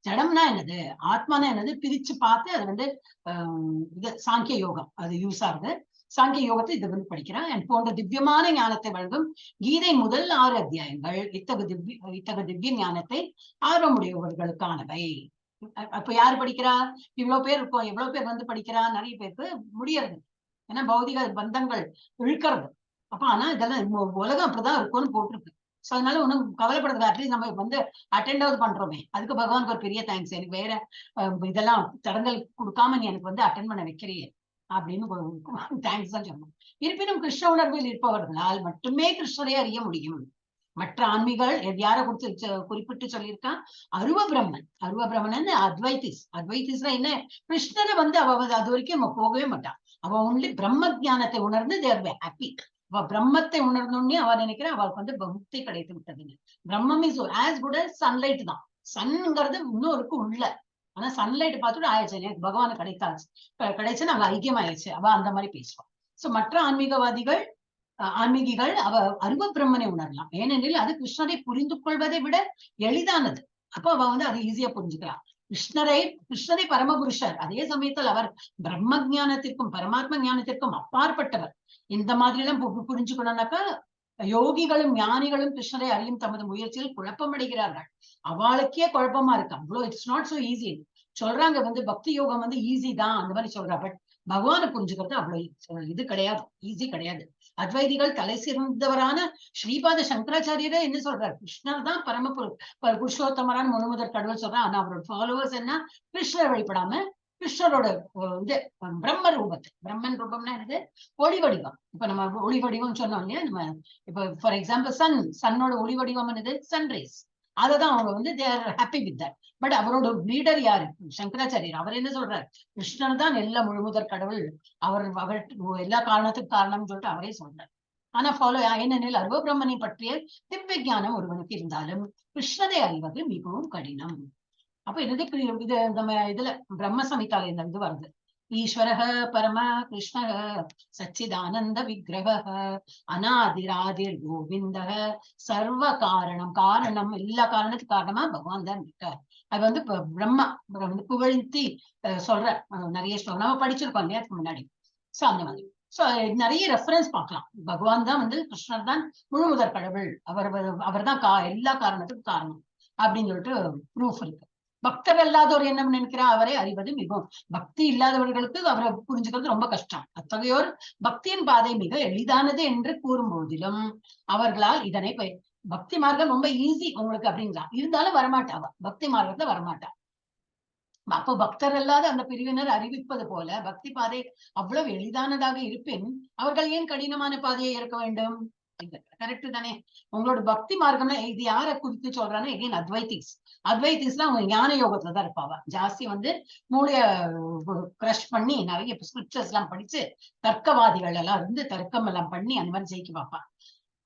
ஜடம்னா என்னது, ஆத்மானா என்னது பிரிச்சு பார்த்து அது வந்து இது சாங்கிய யோகம் அது யூஸ் ஆகுது. சாங்கிய யோகத்தை இது வந்து படிக்கிறேன். என் போன்ற திவ்யமான ஞானத்தை வழங்கும் கீதை முதல் 6 அத்தியாயங்கள் இத்தகு திவ்ய ஞானத்தை ஆர்வமுடையவர்களுக்கானவை. அப்ப யாரு படிக்கிறா? இவ்வளவு பேர் இருக்கும். எவ்வளவு பேர் வந்து படிக்கிறா? நிறைய பேருக்கு முடியறது, ஏன்னா பௌதிக பந்தங்கள் இழுக்கிறது. அப்ப ஆனா இதெல்லாம் உலகம் அப்படிதான் இருக்கும்னு போட்டிருக்கு. சோ அதனால ஒண்ணும் கவலைப்படுறது. அட்லீஸ்ட் நம்ம வந்து அட்டெண்டாவது பண்றோமே, அதுக்கு பகவானுக்கு ஒரு பெரிய தேங்க்ஸ். எனக்கு வேற இதெல்லாம் தடங்கள் கொடுக்காம நீ எனக்கு வந்து அட்டென்ட் பண்ண வைக்கிறியே அப்படின்னு தேங்க்ஸ் தான் சொல்லணும். இருப்பினும் கிருஷ்ண உணர்வில் இருப்பவர்களால் மட்டுமே கிருஷ்ணரை அறிய முடியும். மற்ற ஆன்மீகள் யார குறிப்பிட்டு சொல்லியிருக்கான்? அருவ பிரம்மன். அருவ பிரம்மன் அத்வைத்திஸ்னா என்ன? கிருஷ்ணரை வந்து அவ அது வரைக்கும் நம்ம போகவே மாட்டான். அவ ஒன்லி பிரம்ம ஜானத்தை உணர்ந்து தேர் ஹாப்பி. அவ பிரம்மத்தை உணர்ந்தோடனே அவ நினைக்கிறா அவளுக்கு வந்து முக்தி கிடைத்து விட்டதுன்னு. பிரம்மம் is as good as sunlight தான். சன்ங்கிறது இன்னொருக்கு உள்ள. ஆனா சன்லைட் பார்த்துட்டு ஆயிடுச்சு, எனக்கு பகவான் கிடைச்சு நாங்க ஐக்கியமாயிடுச்சு, அவ அந்த மாதிரி பேசுவான். சோ மற்ற ஆன்மீகிகள் அவ அருவ பிரம்மனை உணரலாம். ஏனெனில் அது கிருஷ்ணரை புரிந்து கொள்வதை விட எளிதானது. அப்ப அவ வந்து அது ஈஸியா புரிஞ்சுக்கலாம். கிருஷ்ணரை பரமபுருஷர். அதே சமயத்தில் அவர் பிரம்ம ஜானத்திற்கும் பரமாத்ம ஞானத்திற்கும் அப்பாற்பட்டவர். இந்த மாதிரி எல்லாம் புரிஞ்சுக்கணும்னாக்கா யோகிகளும் ஞானிகளும் கிருஷ்ணரை அறியும் தமது முயற்சியில் குழப்பமடைகிறார்கள். அவளுக்கே குழப்பமா இருக்கு. அவ்வளவு இட்ஸ் நாட் சோ ஈஸி. சொல்றாங்க வந்து பக்தி யோகம் வந்து ஈஸி தான் அந்த மாதிரி சொல்றா. பட் பகவானை புரிஞ்சுக்கிறது அவ்வளவு இது கிடையாது, ஈஸி கிடையாது. அத்வைதிகள் தலை சிறந்தவரான ஸ்ரீபாத சங்கராச்சாரியரே என்ன சொல்றாரு? கிருஷ்ணர் தான் புருஷோத்தமரான முழுமுதற் கடவுள் சொல்றான். ஆனா அவரோட ஃபாலோவர்ஸ் என்ன? கிருஷ்ணரை வழிபடாம கிருஷ்ணரோட இது பிரம்ம ரூபத்தை, பிரம்மன் ரூபம்னா என்னது? ஒளி வடிவம். இப்ப நம்ம ஒளி வடிவம் சொன்னோம் இல்லையா? நம்ம இப்ப ஃபார் எக்ஸாம்பிள் சன்னோட ஒளி வடிவம் என்னது? சன்ரைஸ். அததான் அவங்க வந்து they are happy with that. But அவரோட லீடர் யாரு? சங்கராச்சாரியர். அவர் என்ன சொல்றாரு? கிருஷ்ணன் தான் எல்லா முழுமுதற் கடவுள், அவர் எல்லா காரணத்துக்கு காரணம்னு சொல்லிட்டு அவரே சொல்றாரு. ஆனா ஃபாலோ ஏனெனில் அருவ பிரம்மனை பற்றிய திவ்ய ஞானம் ஒருவனுக்கு இருந்தாலும் கிருஷ்ணரை அறிவது மிகவும் கடினம். அப்ப என்னது இது நம்ம இதுல பிரம்ம சமிதால இந்த இது வருது. ஈஸ்வரः பரம கிருஷ்ணः சச்சிதானந்த விக்கிரகः அநாதிராதிர் கோவிந்தः சர்வ காரணம் எல்லா காரணத்துக்கு காரணமா பகவான் தான் இருக்கார். அது வந்து பிரம்மா வந்து புகழ்த்தி சொல்ற நிறைய நம்ம படிச்சிருக்கோம் இல்லையா முன்னாடி. சோ அந்த மாதிரி நிறைய ரெஃபரன்ஸ் பார்க்கலாம். பகவான் தான் வந்து கிருஷ்ணர் தான் முழுமுதற் கடவுள், அவர் தான் எல்லா காரணத்துக்கும் காரணம் அப்படின்னு சொல்லிட்டு ப்ரூஃப் இருக்கு. பக்தர் அல்லாதவர் என்ன நினைக்கிறா? அவரை அறிவது மிகவும், பக்தி இல்லாதவர்களுக்கு அவரை புரிஞ்சுக்கிறது ரொம்ப கஷ்டம். அத்தகையோர் பக்தியின் பாதை மிக எளிதானது என்று கூறும் போதிலும் அவர்களால் இதனை பக்தி மார்க்கம் ரொம்ப ஈஸி உங்களுக்கு அப்படிங்களா இருந்தாலும் வரமாட்டாவா, பக்தி மார்க்கத்துல வரமாட்டா. அப்போ பக்தர் அல்லாத அந்த பிரிவினர் அறிவிப்பது போல பக்தி பாதை அவ்வளவு எளிதானதாக இருப்பின் அவர்கள் ஏன் கடினமான பாதையை இருக்க வேண்டும்? கரெக்ட் தானே? உங்களோட பக்தி மார்க்கம்னா இது யார குறித்து சொல்றான்னா எகைன் அத்வைத்திஸ்லாம் அவங்க ஞான யோகத்துலதான் இருப்பாவா. ஜாஸ்தி வந்து மூளைய கிரஷ் பண்ணி நிறைய ஸ்கிரிப்சர்ஸ் எல்லாம் படிச்சு தர்க்கவாதிகள் எல்லாம் இருந்து தர்க்கம் எல்லாம் பண்ணி அந்த மாதிரி ஜெயிக்க பார்ப்பா.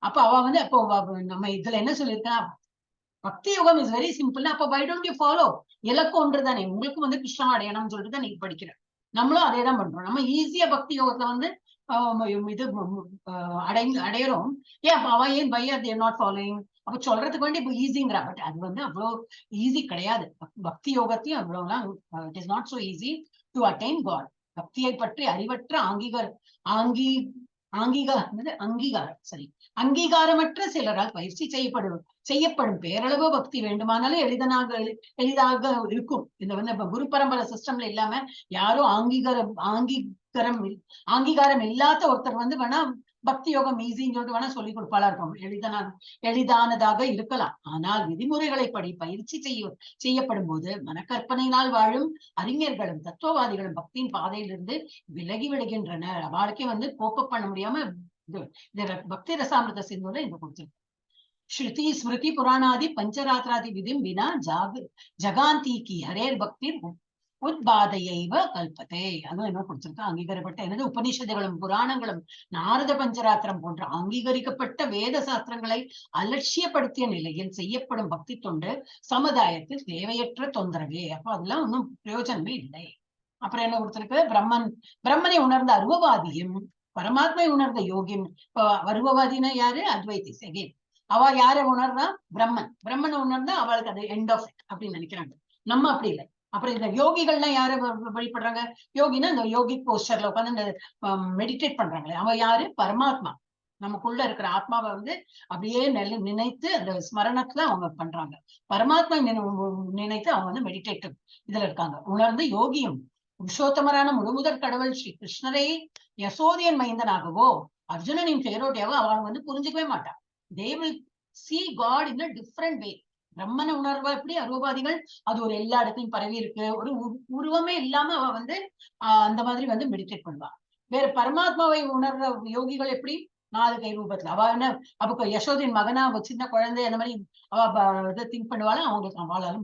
அப்ப அவ வந்து அப்போ நம்ம இதுல என்ன சொல்லியிருக்கா? பக்தி யோகம் இஸ் வெரி சிம்பிள். அப்ப வை டோன்ட் யூ ஃபாலோ? இலக்கு ஒன்று தானே, உங்களுக்கு வந்து கிருஷ்ணா அடையணும்னு சொல்லிட்டு தான் நீங்க படிக்கிற. நம்மளும் அதே தான் பண்றோம். நம்ம ஈஸியா பக்தி யோகத்துல வந்து இது அடையிறோம். ஏன் அவன் ஏன் why are they not following? அப்ப சொல்றதுக்கு வேண்டி இப்ப ஈஸிங்கிறா. பட் அது வந்து அவ்வளவு ஈஸி கிடையாது. பக்தி யோகத்தையும் அவ்வளவுலாம் it is not so easy to attain God. பக்தியை பற்றி அறிவற்ற அங்கீகாரமற்ற சிலரால் பயிற்சி செய்யப்படும் பேரளவு பக்தி வேண்டுமானாலும் எளிதாக இருக்கும். இந்த வந்து குரு பரம்பரை சிஸ்டம்ல இல்லாம யாரும் அங்கீகாரம் இல்லாத ஒருத்தர் வந்து வேணா பக்தி யோகம் ஈஸின்னு சொல்லிட்டு வேணா சொல்லி கொடுப்பாளா இருக்கும், எளிதானதாக இருக்கலாம். ஆனால் விதிமுறைகளை பயிற்சி செய்யப்படும் போது மனக்கற்பனையினால் வாழும் அறிஞர்களும் தத்துவவாதிகளும் பக்தியின் பாதையிலிருந்து விலகி விடுகின்றனர். அவளுக்கே வந்து கோப்ப பண்ண முடியாம பக்தி ரசாமிருத சிந்துல இந்த கொடுத்திருக்கு. ஸ்ருதி ஸ்மிருதி புராணாதி பஞ்சராத்திராதி விதிம் வினா ஜகாந்தி கி ஹரேர் பக்தி உத்பாதையைவ கல்பதே. அதுவும் என்ன கொடுத்திருக்கா? அங்கீகரிக்கப்பட்ட எனது உபநிஷதுகளும் புராணங்களும் நாரத பஞ்சராத்திரம் போன்ற அங்கீகரிக்கப்பட்ட வேத சாஸ்திரங்களை அலட்சியப்படுத்திய நிலையில் செய்யப்படும் பக்தி தொண்டு சமுதாயத்தில் தேவையற்ற தொந்தரவே. அப்போ அதெல்லாம் ஒன்றும் பிரயோஜனமே இல்லை. அப்புறம் என்ன கொடுத்திருக்கு? பிரம்மனை உணர்ந்த அருவவாதியும் பரமாத்மை உணர்ந்த யோகியும். இப்போ அருவவாதினா யாரு? அத்வைதி. செகண்ட் அவ யார உணர்றா? பிரம்மனை உணர்ந்தா அவளுக்கு அது எண்ட் ஆஃப் இட் அப்படின்னு நினைக்கிறாங்க. நம்ம அப்படி இல்லை. அப்புறம் இந்த யோகிகள்லாம் யார வழிபடுறாங்க? யோகினா இந்த யோகிக் போஸ்டர்ல உட்காந்து இந்த மெடிடேட் பண்றாங்களே, அவ யாரு? பரமாத்மா. நமக்குள்ள இருக்கிற ஆத்மாவை அப்படியே நினைத்து அந்த ஸ்மரணத்துல அவங்க பண்றாங்க. பரமாத்மா நினைத்து அவங்க மெடிடேட்டிவ் இதுல இருக்காங்க. உணர்ந்து யோகியும் புருஷோத்தமரான முழுமுதற் கடவுள் ஸ்ரீ கிருஷ்ணரை யசோதியன் மைந்தனாகவோ அர்ஜுனனின் பேரோட்டியாவோ அவங்க புரிஞ்சுக்கவே மாட்டான். they will see God in a different way. பிரம்மனை உணர்வா எப்படி அருவவாதிகள் அது ஒரு எல்லா இடத்தையும் பரவி இருக்கு, ஒரு உருவமே இல்லாம அவ அந்த மாதிரி மெடிடேட் பண்ணுவா. வேற பரமாத்மாவை உணர்ற யோகிகள் எப்படி? 4 கை ரூபத்துல. அவ என்ன அப்ப யசோதின் மகனா சின்ன குழந்தை அந்த மாதிரி அவ இதை திங்க் பண்ணுவாலும் அவங்களுக்கு அவளால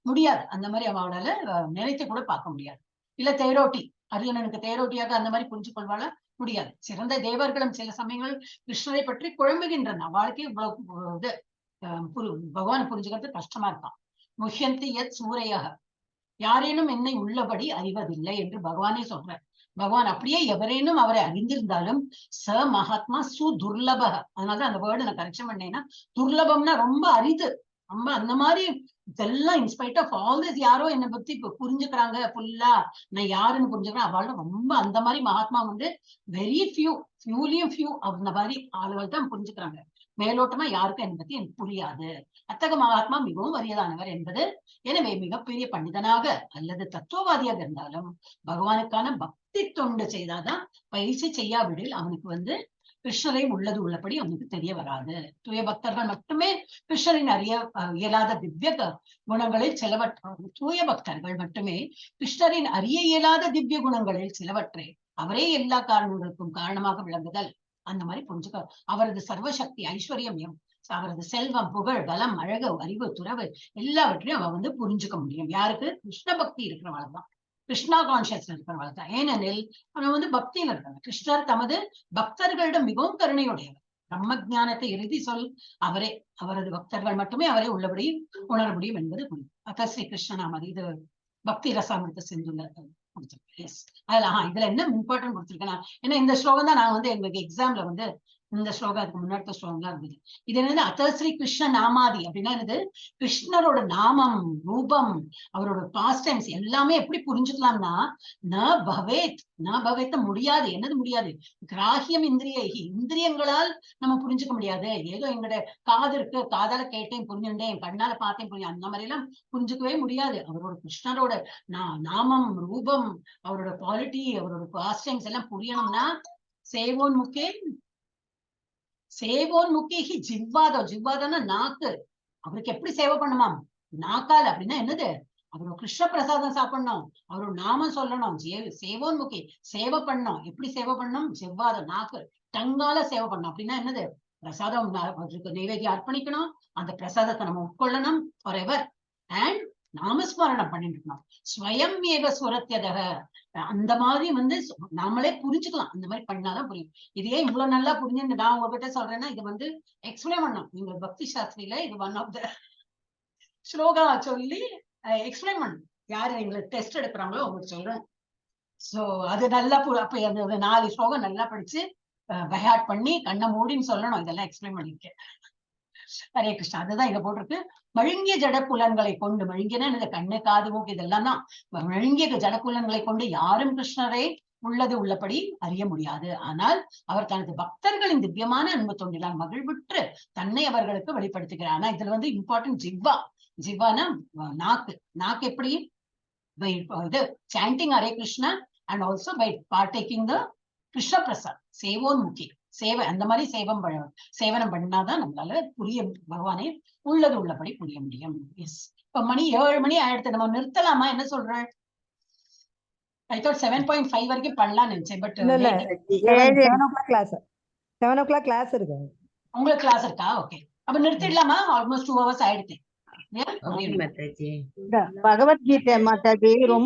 முடியாது. அந்த மாதிரி அவளால நினைத்து கூட பார்க்க முடியாது. இல்ல தேரோட்டி, அர்ஜுனனுக்கு தேரோட்டியாக அந்த மாதிரி புரிஞ்சு கொள்வாள முடியாது. சிறந்த தேவர்களும் சில சமயங்கள் கிருஷ்ணரை பற்றி குழம்புகின்றன. வாழ்க்கை இவ்வளவு இது பகவானை புரிஞ்சுக்கிறது கஷ்டமா இருக்கான். முஹ்யந்தி யத் சூரையாக யாரேனும் என்னை உள்ளபடி அறிவதில்லை என்று பகவானே சொல்றார். பகவான் அப்படியே எவரேனும் அவரை அறிந்திருந்தாலும் ச மகாத்மா சுதுர்லபக. அதனாலதான் அந்த வேர்டு நான் கரெக்ஷன் பண்ணேன்னா, துர்லபம்னா ரொம்ப அரிது, ரொம்ப அந்த மாதிரி இதெல்லாம் இன்ஸ்பைட் ஆஃப் ஆல் திஸ் யாரோ என்னை பத்தி இப்ப புரிஞ்சுக்கிறாங்க, ஃபுல்லா நான் யாருன்னு புரிஞ்சுக்கிறேன். அவளோட ரொம்ப அந்த மாதிரி மகாத்மா வெரி ஃபியூலியும் ஃபியூ அந்த மாதிரி ஆளுகள் தான் புரிஞ்சுக்கிறாங்க. மேலோட்டமா யாருக்கும் என்னை பத்தி எனக்கு புரியாது. அத்தக மகாத்மா மிகவும் வறியதானவர் என்பது. எனவே மிகப்பெரிய பண்டிதனாக அல்லது தத்துவவாதியாக இருந்தாலும் பகவானுக்கான பக்தி தொண்டு செய்தாதான், பயிற்சி செய்யாவிடில் அவனுக்கு கிருஷ்ணரை உள்ளது உள்ளபடி அவனுக்கு தெரிய வராது. தூய பக்தர்கள் மட்டுமே கிருஷ்ணரின் அறிய இயலாத திவ்ய குணங்களில் சிலவற்றை தூய பக்தர்கள் மட்டுமே கிருஷ்ணரின் அறிய இயலாத திவ்ய குணங்களில் சிலவற்றை அவரே எல்லா காரணங்களுக்கும் காரணமாக விளங்குதல் அந்த மாதிரி புரிஞ்சுக்க. அவரது சர்வசக்தி ஐஸ்வர்யம், அவரது செல்வம், புகழ், பலம், அழகு, அறிவு, துறவு எல்லாவற்றையும் அவ புரிஞ்சுக்க முடியும். யாருக்கு? கிருஷ்ண பக்தி இருக்கிறவள் தான், கிருஷ்ணா கான்சியஸ்ல இருக்கிறவள் தான். ஏனெனில் அவன் பக்தியில இருக்காங்க. கிருஷ்ணர் தமது பக்தர்களிடம் மிகவும் கருணையுடையவர். பிரம்ம ஜானத்தை இறுதி சொல் அவரே. அவரது பக்தர்கள் மட்டுமே அவரை உள்ளபடி உணர முடியும் என்பது புரியும். அத்த ஸ்ரீ கிருஷ்ணநாமதி இது பக்தி ரசாமிருத சிந்துல இதுல என்ன இம்பார்ட்டன்ட் கொடுத்திருக்கேன். ஏன்னா இந்த ஸ்லோகம் தான் நான் எங்களுக்கு எக்ஸாம்ல இந்த ஸ்லோகம் அதுக்கு முன்னாடி ஸ்லோகம் தான் இருந்தது. இது என்னது? அத்தஸ்ரீ கிருஷ்ண நாமாதி அப்படின்னா என்னது? கிருஷ்ணரோட நாமம், ரூபம், அவரோட பாஸ்ட் டைம்ஸ் எல்லாமே எப்படி புரிஞ்சுக்கலாம்னா, ந பவேத் முடியாது. என்னது முடியாது? கிராஹியம் இந்திரியங்களால் நம்ம புரிஞ்சுக்க முடியாது. ஏதோ எங்களோட காது இருக்கு, காதால கேட்டேன் புரிஞ்சுட்டேன், கண்ணால பார்த்தேன் புரியும், அந்த மாதிரி எல்லாம் புரிஞ்சுக்கவே முடியாது. அவரோட கிருஷ்ணரோட நாமம், ரூபம், அவரோட குவாலிட்டி, அவரோட பாஸ்ட் டைம்ஸ் எல்லாம் புரியணும்னா சேவோன் முக்கேஹி ஜிவ்வாதம்னா நாக்கு. அவருக்கு எப்படி சேவை பண்ணுமாம்? நாக்கால். அப்படின்னா என்னது? அவரோட கிருஷ்ண பிரசாதம் சாப்பிடணும், அவரோட நாமம் சொல்லணும். சேவோன் முக்கி சேவை பண்ணணும். எப்படி சேவை பண்ணணும்? ஜிவ்வாதம், நாக்கு, டங்கால சேவை பண்ணணும். அப்படின்னா என்னது? பிரசாதம் அவருக்கு நைவேத்தியம் அர்ப்பணிக்கணும், அந்த பிரசாதத்தை நம்ம உட்கொள்ளணும் ஃபார் எவர், அண்ட் நாமஸ்மரணம் பண்ணிட்டு இருக்கணும். ஸ்வயம் ஏவ சுரத்தியதக அந்த மாதிரி நாமளே புரிஞ்சுக்கலாம். அந்த மாதிரி பண்ணாதான் புரியும். இதையே இவ்வளவு நல்லா புரிஞ்சு நான் உங்ககிட்ட சொல்றேன்னா இது எக்ஸ்பிளைன் பண்ணணும். நீங்க பக்தி சாஸ்திரியில இது ஒன் ஆஃப் த ஸ்லோகா சொல்லி எக்ஸ்பிளைன் பண்ணணும். யாரு எங்களுக்கு டெஸ்ட் எடுக்கிறாங்களோ அவங்களுக்கு சொல்றேன். சோ அது நல்லா அப்ப அந்த 4 ஸ்லோகம் நல்லா படிச்சு பயாட் பண்ணி கண்ணை மூடின்னு சொல்லணும். இதெல்லாம் எக்ஸ்பிளைன் பண்ணிருக்கேன். ஹரே கிருஷ்ணா. அதுதான் இங்க போட்டிருக்கு. மழுங்கிய ஜடப்புலன்களை கொண்டு, மழுங்கினா இந்த கண்ணு, காது, மூக்கு இதெல்லாம் தான். மழுங்கிய ஜடப்புலன்களை கொண்டு யாரும் கிருஷ்ணரை உள்ளது உள்ளபடி அறிய முடியாது. ஆனால் அவர் தனது பக்தர்களின் திவ்யமான அன்பு தொண்டினால் மகிழ்வுற்று தன்னை அவர்களுக்கு வெளிப்படுத்துகிறார். ஆனா இதுல இம்பார்ட்டன்ட் ஜிவ்வானா நாக்கு எப்படி? பை இது chanting Hare Krishna and also by partaking the Krishna prasad, சேவோன் முக்கி சேவை. அந்த மாதிரி சேவனம் பண்ணாதான் நம்மளால பகவானே உள்ளது உள்ளபடி புரிய முடியும். எஸ், இப்ப மணி 7 மணி ஆயிடுத்து. நம்ம நிறுத்தலாமா? என்ன சொல்றேன்? I thought 7.5 வரைக்கும் பண்ணலாம்னு நினைச்சேன். பட் 7 o'clock கிளாஸ் இருக்கு. உங்களுக்கு கிளாஸ் இருக்கா? ஓகே, அப்ப நிறுத்திடலாமா? ஆல்மோஸ்ட் 2 hours ஆயிடுச்சு. பகவத்கீதை மாதாஜி ரொம்ப